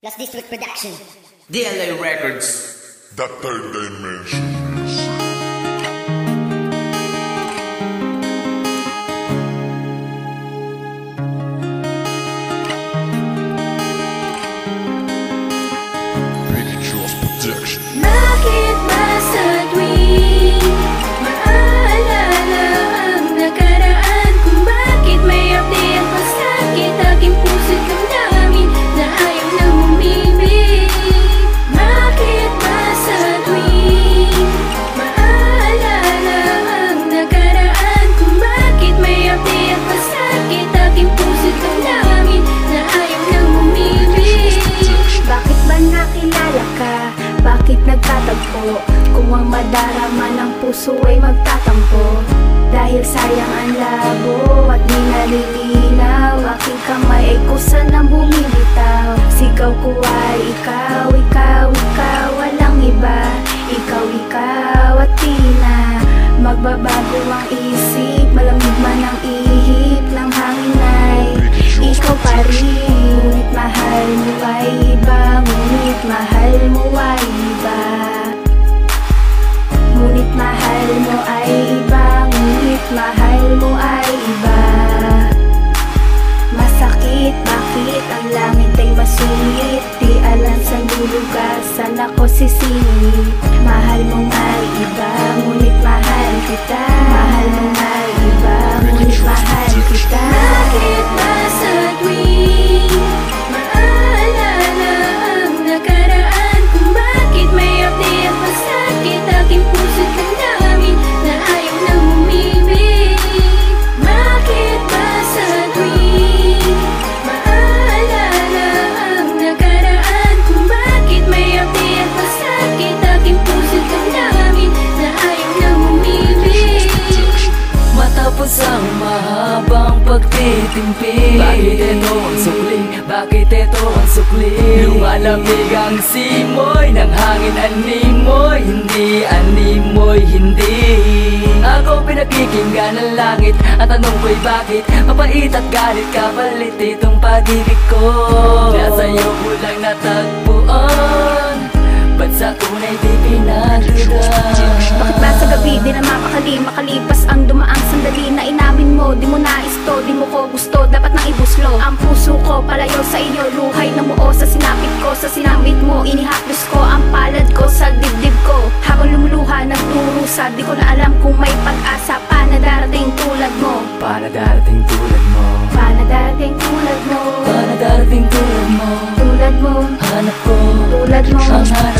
Plus District Production. DLA Records. The Third Dimension. Bakit ba sa tuwing maalala ang nakaraan? Kung bakit may update pa sakit aking puso't damdamin na ayaw nang umibig? Bakit ba sa tuwing maalala ang nakaraan? Kung bakit may update pa sakit aking puso't damdamin na ayaw nang umibig? Bakit ba nakilala ka? Bakit nagtatagpo? Kung ang madarama ng puso ay magtatampo. Dahil sayang ang labo at di nalilinaw. Aking kamay ay kusa ng bumibitaw. Sigaw ko ay ikaw, ikaw, ikaw, walang iba. Ikaw, ikaw at di na magbabago ang isip. Malamig man ang ihip ng hangin ay ikaw pa rin. Ngunit mahal mo ay iba. Ngunit mahal mo ay iba. Ngunit mahal mo ay iba. Ngunit mahal mo ay iba. Masakit, bakit ang langit ay masulit? Di alam saan lulugasan ako sisingit. Mahal mo ay iba. Ngunit mahal kita. Mahal mo ay iba. Ngunit mahal kita. Bakit ba sa tuwing maalala ang nakaraan? Kung bakit may update pa sakit aking puso't damdamin na ayaw nang umibig? Bakit ba sa tuwing maalala ang nakaraan? Kung bakit may update pa sakit aking puso't damdamin na ayaw nang umibig? Matapos ang mahabang pagtitimpi, bakit ito ang sukli? Bakit ito ang sukli? Lumalamig ang simoy ng hangin, animoy, hindi, animoy, hindi. Ako pinakikinggan ng langit, at tanong ko'y bakit mapait at galit kapalit itong pag-ibig ko. Nasa'yo ko lang natagpuan, ba't sa tunay di pinaduda? Bakit ba sa gabi di na mapakali? Makalipas ang dumaang sandali na inamin mo. Di mo nais to, di mo ko gusto, dapat nang ibuslo ang puso ko palayo sa iyo. Luhay na muo sa sinapit ko, sa sinambit mo. Inihaplos ko ang palad ko sa dibdib ko. Habang lumuluha nagdurusa, di ko na alam kung may pag-asa pa na darating tulad mo. Para darating tulad mo, Para darating tulad mo. para darating tulad mo. Tulad mo, Hanap ko tulad mo. ang hanap